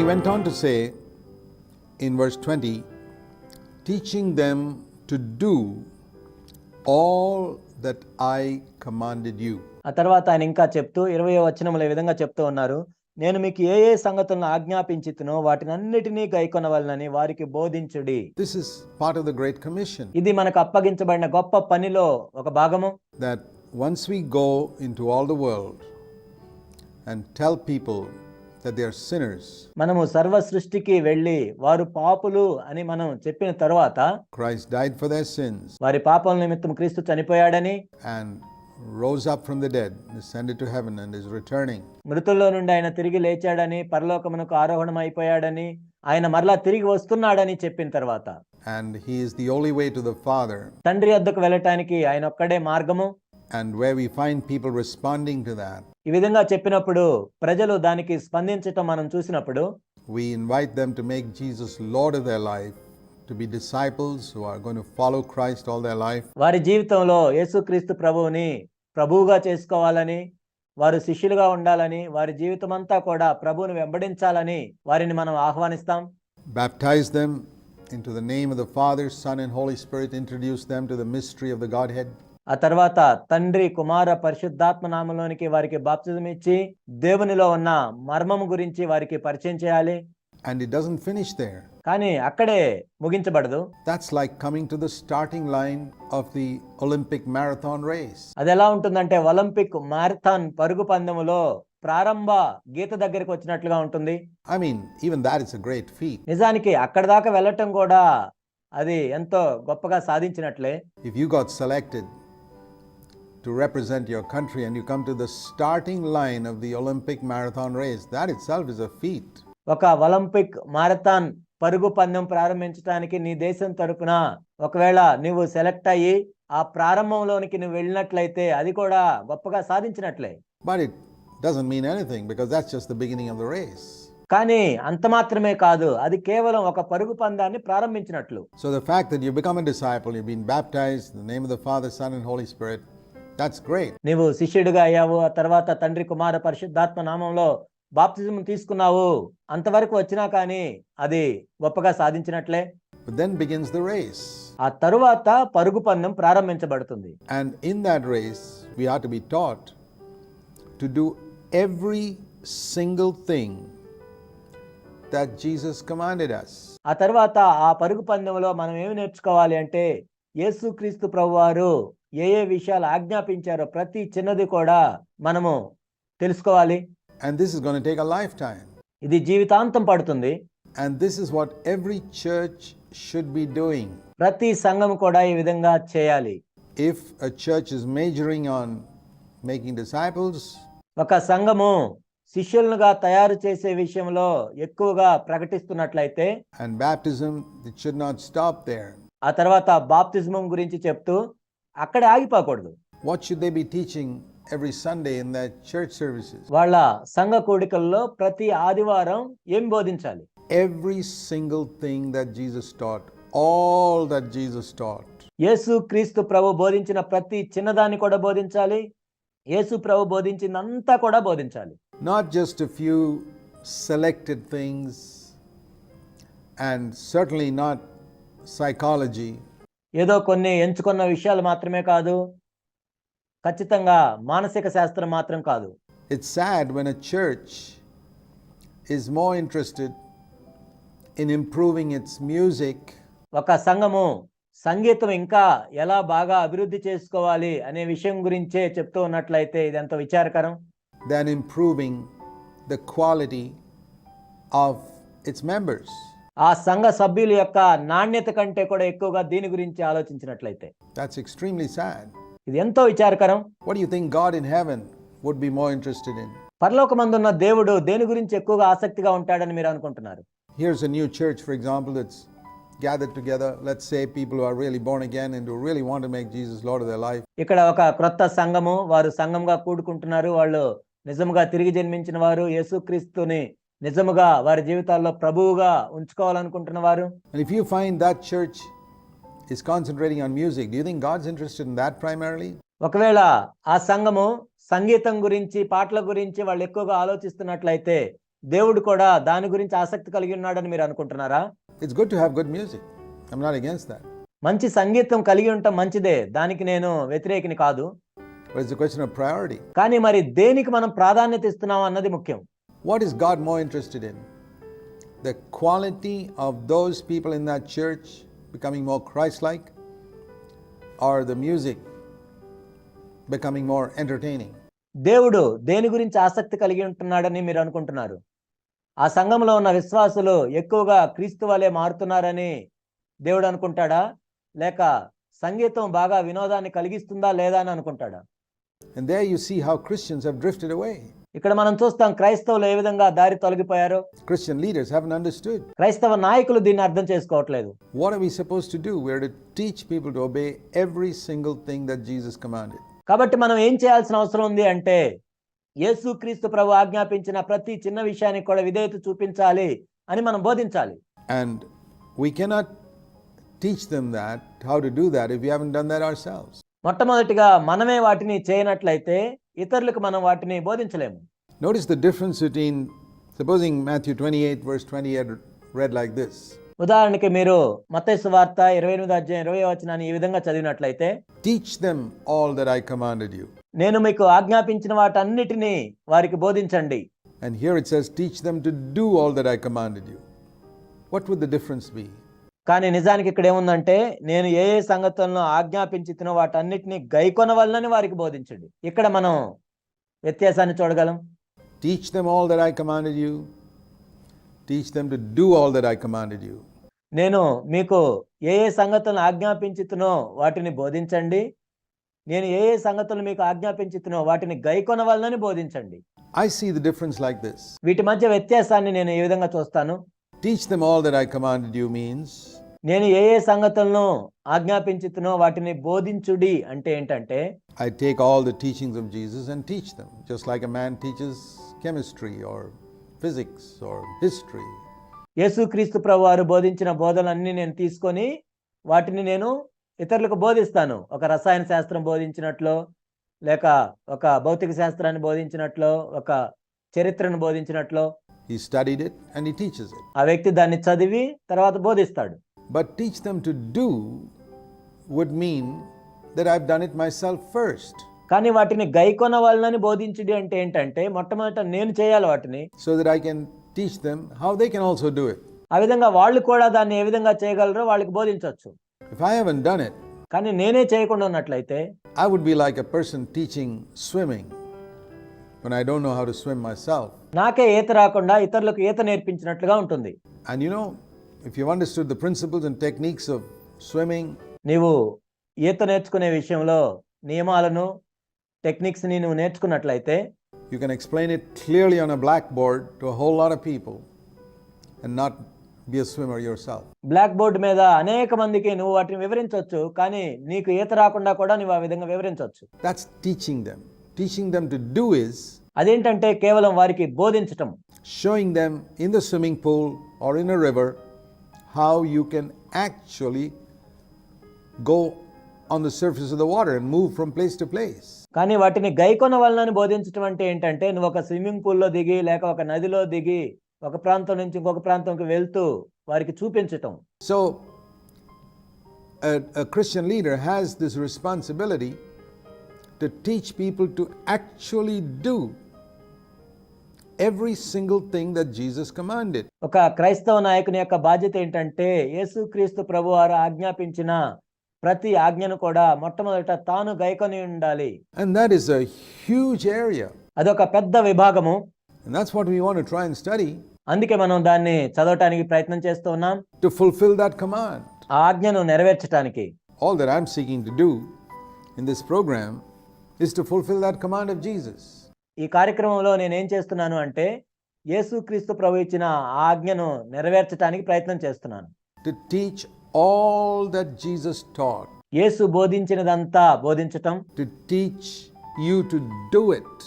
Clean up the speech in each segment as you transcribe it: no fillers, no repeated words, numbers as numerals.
he went on to say in verse 20, teaching them to do all that I commanded you. ఆ తర్వాత ఆయన ఇంకా చెప్తూ 20వ వచనంలో ఈ విధంగా చెప్తూ ఉన్నారు, నేను మీకు ఏ ఏ సంగతులను ఆజ్ఞాపించితినో వాటినన్నిటినీ గైకొనవలెనని వారికి బోధించుడి. This is part of the Great Commission. ఇది మనకు అప్పగించబడిన గొప్ప పనిలో ఒక భాగము. That once we go into all the world and tell people that they are sinners, మనము సర్వ సృష్టికి వెళ్ళి వారు పాపులు అని మనం చెప్పిన తర్వాత, Christ died for their sins వారి పాపల నిమిత్తం క్రీస్తు చనిపోయాడని, and rose up from the dead, ascended to heaven and is returning. మృతుల్లో నుండి ఆయన తిరిగి లేచాడని, పరలోకమునకు ఆరోహణం అయిపోయాడని, ఆయన మరలా తిరిగి వస్తున్నాడని చెప్పిన తర్వాత, and he is the only way to the Father, తండ్రి వద్దకు వెళ్ళటానికి ఆయన ఒక్కడే మార్గము. and where we find people responding to that, ఈ విధంగా చెప్పినప్పుడు ప్రజలు దానికి స్పందించటం మనం చూసినప్పుడు, we invite them to make Jesus Lord of their life, to be disciples who are going to follow Christ all their life. వారి జీవితంలో యేసుక్రీస్తు ప్రభువుని ప్రభువుగా చేసుకోవాలని, వారు శిష్యులుగా ఉండాలని, వారి జీవితం అంతా కూడా ప్రభువుని వెంబడించాలని వారిని మనం ఆహ్వానిస్తాం. Baptize them into the name of the Father, Son and Holy Spirit. Introduce them to the mystery of the Godhead. ఆ తర్వాత తండ్రి, కుమార, పరిశుద్ధాత్మ నామములోనికి వారికి బాప్తిజం ఇచ్చి దేవునిలో ఉన్న మర్మము గురించి వారికి పరిచయం చేయాలి. And it doesn't finish there. కానీ అక్కడే ముగించబడదు. That's like coming to the starting line of the Olympic marathon race. అది ఎలా ఉంటుందంటే ఒలింపిక్ మారథాన్ పరుగు పందెములో ప్రారంభ గీత దగ్గరికి వచ్చినట్లుగా ఉంటుంది. I mean, even that is a great feat. నిజానికి అక్కడ దాకా వెళ్ళటం కూడా అది ఎంతో గొప్పగా సాధించినట్లే. If you got selected to represent your country and you come to the starting line of the Olympic marathon race, that itself is a feat. ఒక Olympic marathon పరుగు పందెం ప్రారంభించడానికి నీ దేశం తరపున ఒకవేళ నువ్వు సెలెక్ట్ అయ్యి ఆ ప్రారంభంలోనికి నువ్వు వెళ్ళినట్లయితే అది కూడా గొప్పగా సాధించినట్లే. But it doesn't mean anything because that's just the beginning of the race. కానీ అంత మాత్రమే కాదు, అది కేవలం ఒక పరుగు పందాన్ని ప్రారంభించినట్లు. So the fact that you become a disciple, you've been baptized in the name of the Father, Son and Holy Spirit, that's great. నీవు శిష్యుడిగా అయ్యావు, ఆ తర్వాత తండ్రి, కుమార, పరిశుద్ధాత్మ నామంలో బాప్తిజం తీసుకున్నావు, అంతవరకు వచ్చినా కానీ అది గొప్పగా సాధించినట్లే. But then begins the race. ఆ తరువాత పరుగు పందెం ప్రారంభించబడుతుంది. And in that race, we are to be taught to do every single thing that Jesus commanded us. ఆ తర్వాత ఆ పరుగు పందెంలో మనం ఏమి నేర్చుకోవాలి అంటే, యేసుక్రీస్తు ప్రభువారు ఏ ఏ విషయాలు ఆజ్ఞాపించారో ప్రతి చిన్నది కూడా మనము తెలుసుకోవాలి. And this is going to take a lifetime. ఇది జీవితాంతం పడుతుంది. And this is what every church should be doing. ప్రతి సంఘం కూడా ఈ విధంగా చేయాలి. If a church is majoring on making disciples, ఒక సంఘము శిష్యులుగా తయారు చేసే విషయంలో ఎక్కువగా ప్రకటిస్తున్నట్లయితే, and baptism, it should not stop there. ఆ తర్వాత బాప్తిజం గురించి చెప్తూ అక్కడే ఆగిపోకూడదు. What should they be teaching every Sunday in their church services? వాళ్ళ సంఘ కూడికల్లో ప్రతి ఆదివారం ఏం బోధించాలి? Every single thing that Jesus taught, all that Jesus taught. యేసు క్రీస్తు ప్రభు బోధించిన ప్రతి చిన్నదాన్ని కూడా బోధించాలి. యేసు ప్రభు బోధించిందంతా కూడా బోధించాలి. Not just a few selected things, and certainly not psychology. ఏదో కొన్ని ఎంచుకున్న విషయాలు మాత్రమే కాదు, ఖచ్చితంగా మానసిక శాస్త్రం మాత్రం కాదు. It's sad when a church is more interested in improving its music ఒక సంఘము సంగీతం ఇంకా ఎలా బాగా అభివృద్ధి చేసుకోవాలి అనే విషయం గురించే చెప్తూ ఉన్నట్లయితే ఇది ఎంతో విచారకరం. than improving the quality of its members. ఆ సంఘ సభ్యుల యొక్క నాణ్యత కంటే కూడా ఎక్కువగా దీని గురించి ఆలోచించినట్లయితే That's extremely sad. ఇది ఎంతో విచారకరం. What do you think God in heaven would be more interested in? పరలోకమందున్న దేవుడు దేని గురించి ఎక్కువగా ఆసక్తిగా ఉంటాడని మీరు అనుకుంటున్నారు? Here's a new church, for example, that's gathered together. Let's say people who are really born again and who really want to make Jesus Lord of their life. ఇక్కడ ఒక క్రొత్త సంఘము, వారు సంఘంగా కూడుకుంటున్నారు. వాళ్ళు నిజముగా తిరిగి జన్మించిన వారు, యేసుక్రీస్తుని నిజముగా వారి జీవితాల్లో ప్రభువుగా ఉంచుకోవాలనుకుంటున్న వారు. And if you find that church is concentrating on music, do you think God's interested in that primarily? ఒకవేళ ఆ సంఘము సంగీతం గురించి, పాటల గురించి వాళ్ళు ఎక్కువగా ఆలోచిస్తున్నట్లయితే దేవుడు కూడా దాని గురించి ఆసక్తి కలిగి ఉన్నాడని మీరు అనుకుంటున్నారా? It's good to have good music. I'm not against that. మంచి సంగీతం కలిగి ఉండటం మంచిదే, దానికి నేను వ్యతిరేకిని కాదు. But it's a question of priority. కానీ మరి దేనికి మనం ప్రాధాన్యత ఇస్తున్నాం అన్నది ముఖ్యం. What is God more interested in? The quality of those people in that church becoming more Christ-like, or the music becoming more entertaining? దేవుడు దేని గురించి ఆసక్తి కలిగి ఉంటున్నాడని మీరు అనుకుంటున్నారు? ఆ సంఘంలో ఉన్న విశ్వాసులు ఎక్కువగా క్రీస్తు వలె మారుతున్నారని దేవుడు అనుకుంటాడా, లేక సంగీతం బాగా వినోదాన్ని కలిగిస్తుందా లేదా అని అనుకుంటాడా? And there you see how Christians have drifted away. ఇక్కడ మనం చూస్తాం క్రైస్తవులు ఏ విధంగా దారి తొలగిపోయారో. Christian leaders haven't understood. క్రైస్తవ నాయకులు దీన్ని అర్థం చేసుకోవట్లేదు. What are we supposed to do? We are to teach people to obey every single thing that Jesus commanded. కాబట్టి మనం ఏం చేయాల్సిన అవసరం ఉంది అంటే, యేసుక్రీస్తు ప్రభు ఆజ్ఞాపించిన ప్రతి చిన్న విషయానికి కూడా విధేయత చూపించాలి అని మనం బోధించాలి. And we cannot teach them that, how to do that, if we haven't done that ourselves. మొట్టమొదటిగా మనమే వాటిని చేయనట్లయితే ఇతరులకు మనం వాటిని బోధించలేము. Notice the difference between, supposing Matthew 28 verse 20 had read like this. ఉదాహరణకి మీరు మత్తయి సువార్త 28వ అధ్యాయం 20వ వచనాన్ని ఈ విధంగా చదివినట్లయితే, Teach them all that I commanded you. నేను మీకు ఆజ్ఞాపించిన వాటన్నిటిని వారికి బోధించండి. And here it says, teach them to do all that I commanded you. What would the difference be? కానీ నిజానికి ఇక్కడ ఏముందంటే, నేను ఏ ఏ సంగతులను ఆజ్ఞాపించినో వాటన్నిటిని గైకొనవలనని వారికి బోధించండి. ఇక్కడ మనం వ్యత్యాసాన్ని చూడగలం. Teach them all that I commanded you. Teach them to do all that I commanded you. నేను మీకు ఏ ఏ సంగతులను ఆజ్ఞాపించితునో వాటిని బోధించండి. నేను ఏ ఏ సంగతులు మీకు ఆజ్ఞాపించితునో వాటిని గైకొనవలనని బోధించండి. I see the difference like this. వీటి మధ్య వ్యత్యాసాన్ని నేను ఏ విధంగా చూస్తాను? Teach them all that I commanded you means, నేను ఏ ఏ సంగతులను ఆజ్ఞాపించితునో వాటిని బోధించుడి అంటే ఏంటంటే, I take all the teachings of Jesus and teach them, just like a man teaches chemistry or physics or history. యేసుక్రీస్తు ప్రభువారు బోధించిన బోధనలన్నీ నేను తీసుకొని వాటిని నేను ఇతరులకు బోధిస్తాను. ఒక రసాయన శాస్త్రం బోధించినట్లో, లేక ఒక భౌతిక శాస్త్రాన్ని బోధించినట్లో, ఒక చరిత్రను బోధించినట్లో. He studied it and he teaches it. ఆ వ్యక్తి దాన్ని చదివి తర్వాత బోధిస్తాడు. But teach them to do would mean that I've done it myself first, కానీ వాటిని గైకొనవలనని బోధించుడి అంటే ఏంటంటే, మొట్టమొదట నేను చేయాలి వాటిని, so that I can teach them how they can also do it. ఆ విధంగా వాళ్ళు కూడా దాన్ని ఏ విధంగా చేయగలరో వాళ్ళకి బోధించవచ్చు. If I haven't done it, కానీ నేనే చేయకుండా ఉన్నట్లయితే, I would be like a person teaching swimming when I don't know how to swim myself. నాకే ఈత రాకుండా ఇతరులకు ఈత నేర్పించినట్లుగా ఉంటుంది. And you know, if you've understood the principles and techniques of swimming, నీవు ఈత నేర్చుకునే విషయంలో నియమాలను, టెక్నిక్స్ ని నువ్వు నేర్చుకున్నట్లయితే, you can explain it clearly on a blackboard to a whole lot of people and not be a swimmer yourself. Black board మీద అనేక మందికి నువ్వు వాటిని వివరించవచ్చు, కానీ నీకు ఈత రాకుండా కూడా నువ్వు ఆ విధంగా వివరించవచ్చు. That's teaching them. Teaching them to do is అదేంటంటే కేవలం వారికి బోధించటం. showing them in the swimming pool or in a river how you can actually go on the surface of the water and move from place to place. కానీ వాటిని గైకొన వలనని బోధించడం అంటే ఏంటంటే, నువ్వు ఒక స్విమ్మింగ్ పూల్లో దిగి లేక ఒక నదిలో దిగి ఒక ప్రాంతం నుంచి ఇంకొక ప్రాంతంకి వెళ్తూ వారికి చూపించటం. So a Christian leader has this responsibility to teach people to actually do every single thing that Jesus commanded. ఒక క్రైస్తవ నాయకుని యొక్క బాధ్యత ఏంటంటే, యేసుక్రీస్తు ప్రభువారు ఆజ్ఞాపించిన ప్రతి ఆజ్ఞను కూడా మొట్టమొదట తాను గైకొని ఉండాలి. And that is a huge area. అదొక పెద్ద విభాగము. And that's what we want to try and study, అందుకే మనం దాన్ని చదవటానికి ప్రయత్నం చేస్తూ ఉన్నాం, to fulfill that command. ఆ ఆజ్ఞను నెరవేర్చడానికి. All that I'm seeking to do in this program is to fulfill that command of Jesus. ఈ కార్యక్రమంలో నేనేం చేస్తున్నాను అంటే, యేసుక్రీస్తు ప్రభు ఇచ్చిన ఆ ఆజ్ఞను నెరవేర్చడానికి ప్రయత్నం చేస్తున్నాను. To teach all that Jesus taught. Yesu బోధించినదంతా బోధించటం. To teach you to do it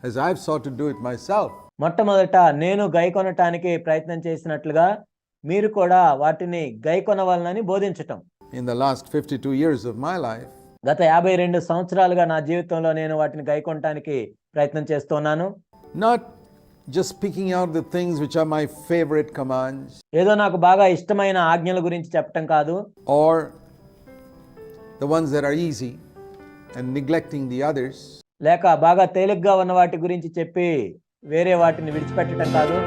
as I've sought to do it myself. మొట్టమొదట నేను గైకొనటానికి ప్రయత్నం చేసినట్లుగా మీరు కూడా వాటిని గైకొనవలనని బోధించటం. In the last 52 years of my life, గత 52 సంవత్సరాలుగా నా జీవితంలో నేను వాటిని గైకొనటానికి ప్రయత్నం చేస్తున్నాను. not just picking out the things which are my favorite commands, ఏదో నాకు బాగా ఇష్టమైన ఆజ్ఞల గురించి చెప్పటం కాదు, or the ones that are easy and neglecting the others. లేక బాగా తేలిగ్గా ఉన్న వాటి గురించి చెప్పి వేరే వాటిని విడిచిపెట్టడం కాదు.